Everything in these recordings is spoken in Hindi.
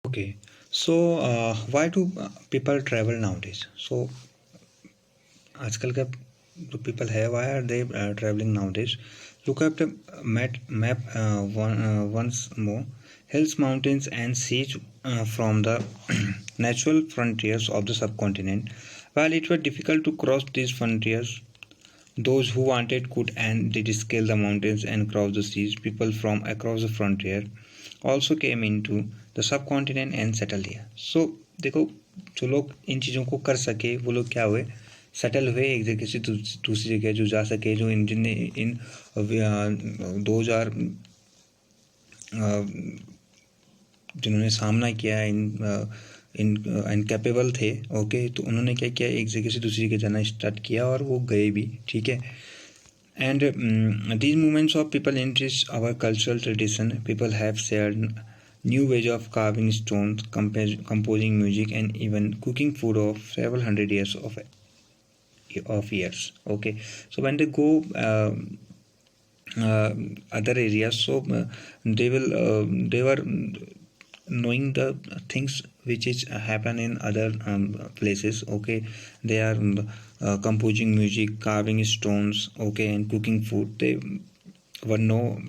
Okay, so why do people travel nowadays? So आजकल का जो people है, why are they traveling nowadays? Look at the map once more. Hills, mountains, and seas from the natural frontiers of the subcontinent. While it was difficult to cross these frontiers, those who wanted could and did scale the mountains and cross the seas. People from across the frontier also came into the subcontinent and settled here. So देखो, जो लोग इन चीज़ों को कर सके वो लोग क्या हुए, सेटल हुए एक जगह से दूसरी जगह जो जा सके, जो जिनने इन 2000 जिन्होंने सामना किया इनकेपेबल थे, ओके, तो उन्होंने क्या किया, एक जगह से दूसरी जगह जाना स्टार्ट किया और वो गए भी, ठीक है. And these movements of people enrich our cultural tradition. People have shared new ways of carving stones, composing music, and even cooking food of several hundred years of years. Okay, so when they go other areas, so they were knowing the things which is happen in other places. Okay, they are composing music, carving stones, okay, and cooking food. They were know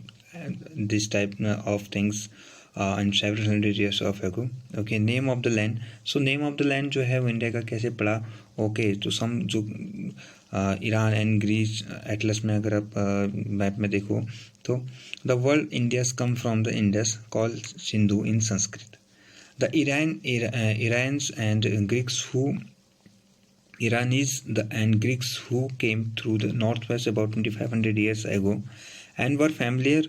this type of things and several hundred years of ago. Okay, name of the land. So name of the land जो है वो इंडिया का कैसे पड़ा? ओके, तो सम जो ईरान एंड ग्रीस एटलस में अगर आप मैप में देखो तो the world India's come from the Indus call Sindhu in Sanskrit. The Iranians and Greeks who Iranis and Greeks who came through the northwest about 2500 years ago and were familiar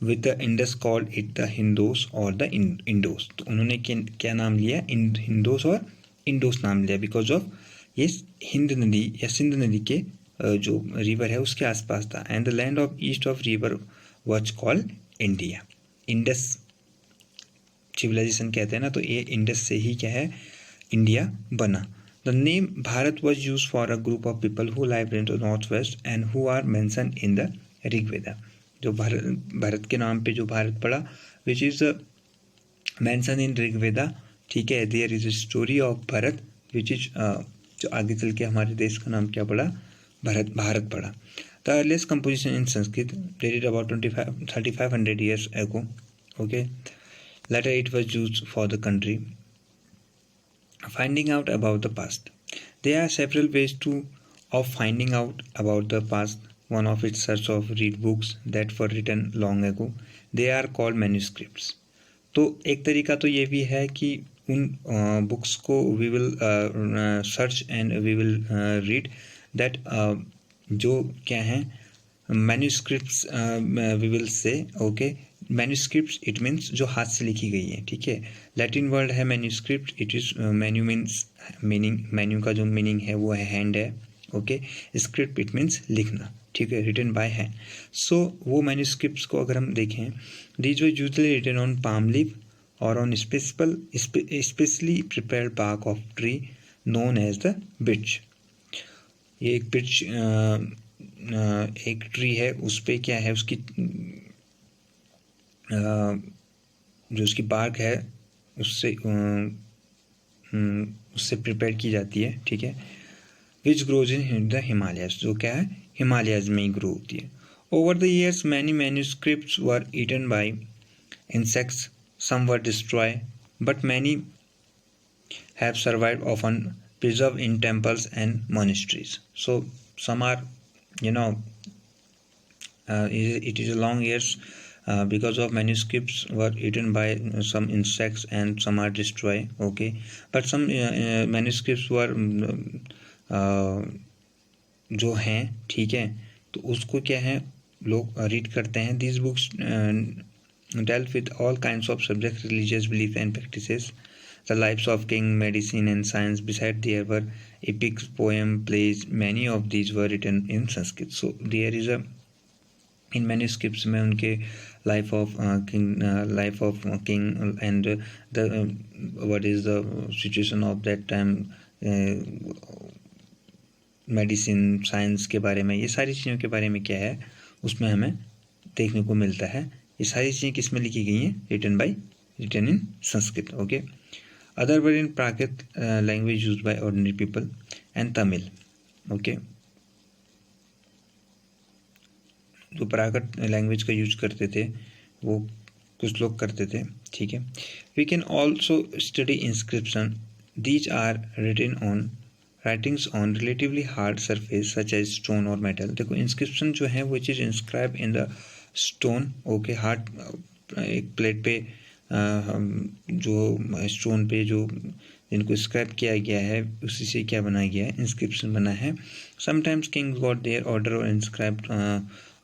with the Indus called it the Hindus or the Indos. तो उन्होंने क्या नाम लिया, हिंदोस और इंडोस नाम लिया बिकॉज ऑफ ये हिंद नदी या सिंध नदी के जो रिवर है उसके आसपास था. And the land of east of river was called India. Indus civilization कहते हैं ना, तो ये इंडस से ही क्या है, इंडिया बना. The name Bharat was use for a group of people who live in the north west and who are mention in the Rigveda. जो भारत के नाम पे जो भारत पड़ा which is mention in Rigveda, ठीक है. There is a story of Bharat which is जो आगे चल के हमारे देश का नाम क्या पड़ा, भारत पड़ा. The earliest composition in Sanskrit dated about 3500 years ago. Okay, later it was used for the country. Finding out about the past. There are several ways of finding out about the past. One of its search of read books that were written long ago. They are called manuscripts. तो एक तरीका तो ये भी है कि उन बुक्स को we will search and we will read that जो क्या है manuscripts we will say. Okay, manuscripts it means जो हाथ से लिखी गई है, ठीक है. लैटिन वर्ड है manuscript. It is manu means meaning, manu का जो मीनिंग है वो है हैंड है. ओके, स्क्रिप्ट इट मीन्स लिखना, ठीक है, रिटन बाय हैंड. सो वो मैन्यूस्क्रिप्ट्स को अगर हम देखें, these were usually written on palm leaf और on specially prepared bark of tree known as the birch. ये एक बिर्च एक ट्री है, उस पर क्या है, उसकी जो उसकी बार्क है उससे प्रिपेयर की जाती है, ठीक है. Which grows in the Himalayas, जो क्या है हिमालयस में ही ग्रो होती है. Over the years many manuscripts were eaten by insects, some were destroy but many have survived, often preserve in temples and monasteries. So some are, it is a long years because of manuscripts were eaten by some insects and some are destroyed. Okay, but some manuscripts were जो हैं, ठीक है, तो उसको क्या है लोग रीड करते हैं. these books dealt with all kinds of subjects, religious belief and practices, the lives of king, medicine and science. Besides there were epics, poem, plays. Many of these were written in Sanskrit. So there is a in manuscripts में उनके life of king and the what is the situation of that time, medicine, science के बारे में, ये सारी चीज़ों के बारे में क्या है उसमें हमें देखने को मिलता है. ये सारी चीज़ें किस में लिखी गई हैं, written by written in Sanskrit. Okay. Other were in Prakrit language used by ordinary people and Tamil. Okay. जो प्राकृत लैंग्वेज का यूज करते थे वो कुछ लोग करते थे, ठीक है. We can also study inscription. These are written on writings on relatively hard surface such as stone और मेटल. देखो इंस्क्रिप्शन जो है वो चीज़ inscribe in the stone. Okay. Hard एक प्लेट पे जो स्टोन पे जो जिनको स्क्रैप किया गया है उसी से क्या बनाया गया है, इंस्क्रिप्शन बना है. Sometimes kings got their order और inscribed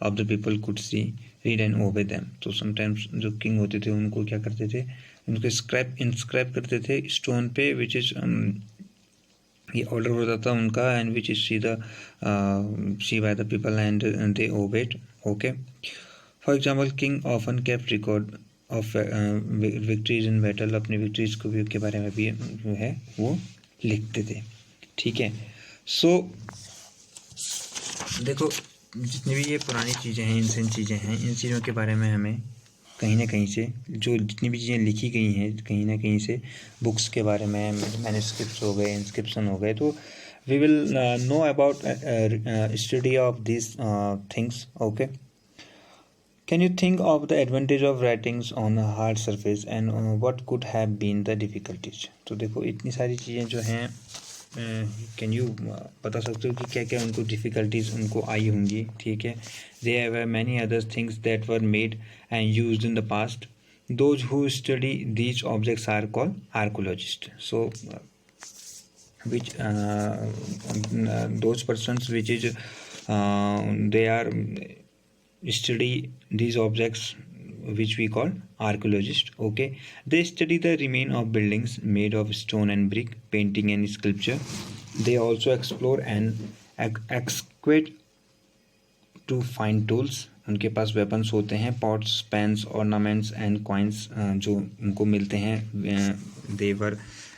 of the people could see read and obey them. तो समटाइम्स जो किंग होते थे उनको क्या करते थे, उनको इंस्क्राइब करते थे स्टोन पे, विच इज ये ऑर्डर होता था उनका, and which is see by the people and they obeyed. Okay. For example king often kept record of victories in battle. अपनी विक्ट्रीज को भी के बारे में भी जो है वो लिखते थे, ठीक है. सो देखो जितनी भी ये पुरानी चीज़ें हैं, एंशिएंट चीज़ें हैं, इन चीज़ों के बारे में हमें कहीं ना कहीं से जो जितनी भी चीज़ें लिखी गई हैं कहीं ना कहीं से बुक्स के बारे में, मैन्युस्क्रिप्ट्स हो गए, इंस्क्रिप्शन हो गए, तो we will know about study of this things. Okay. Can you think of the advantage of writings on a hard surface and what could have been the difficulties? तो देखो इतनी सारी चीज़ें जो हैं कैन यू बता सकते हो कि क्या क्या उनको डिफ़िकल्टीज उनको आई होंगी, ठीक है. They have many other things that were made and used in the past. Those who study these objects are called archaeologist. So which those persons which is they are study these objects which we call archaeologists. Okay. They study the remain of buildings made of stone and brick, painting and sculpture. They also explore and excavate to find tools. उनके पास वेपन्स होते हैं, pots, pans, ornaments and coins जो उनको मिलते हैं. They were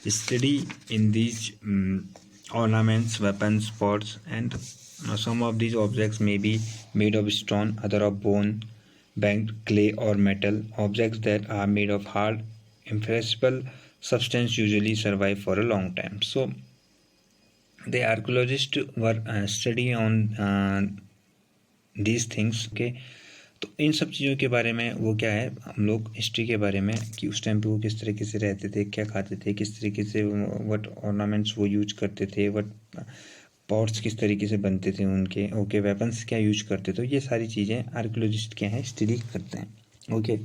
study in these ornaments, weapons, pots, and some of these objects may be made of stone, other of bone, banked clay or metal. Objects that are made of hard, impressible substance usually survive for a long time. So, the archaeologists were studying on these things. Okay. तो इन सब चीज़ों के बारे में वो क्या है, हम लोग हिस्ट्री के बारे में कि उस टाइम पे वो किस तरीके से रहते थे, क्या खाते थे, किस तरीके से व्हाट ऑर्नामेंट्स वो यूज करते थे, व्हाट पॉट्स किस तरीके से बनते थे उनके. ओके. वेपन्स क्या यूज करते थे, ये सारी चीज़ें आर्कियोलॉजिस्ट क्या है स्टडी करते हैं. Okay.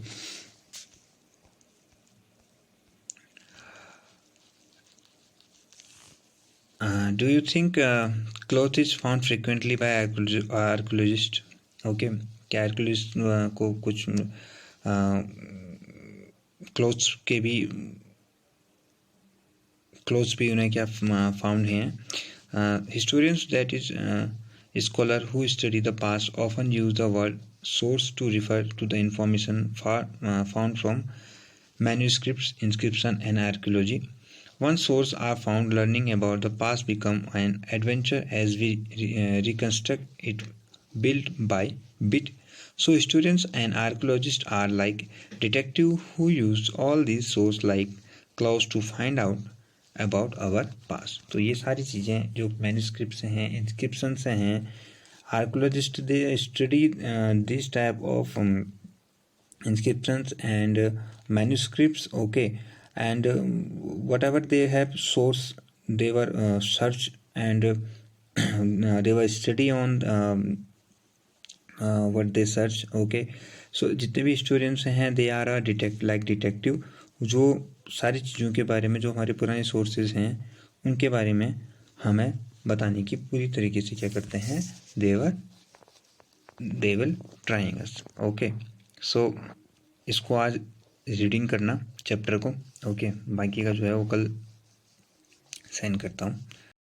Do you think cloth is found frequently by archaeologist? Okay. क्या आर्कियोलॉजिस्ट को कुछ क्लोथ्स भी उन्हें क्या फाउंड हैं. Historians that is scholar who study the past often use the word source to refer to the information found from manuscripts, inscription and archaeology. Once sources are found, learning about the past become an adventure as we reconstruct it bit by bit. So historians and archaeologists are like detectives who use all these sources like clues to find out about our past. तो ये सारी चीज़ें जो manuscripts से हैं, inscriptions से हैं, archaeologists they study this type of inscriptions and manuscripts. Okay. And whatever they have source they were search and they were study on what they search. Okay. So जितने भी historians हैं they are a detective जो सारी चीज़ों के बारे में जो हमारे पुराने sources हैं उनके बारे में हमें बताने की पूरी तरीके से क्या करते हैं, they will trying us. Okay. So इसको आज रीडिंग करना चैप्टर को. ओके. बाकी का जो है वो कल सेंड करता हूँ.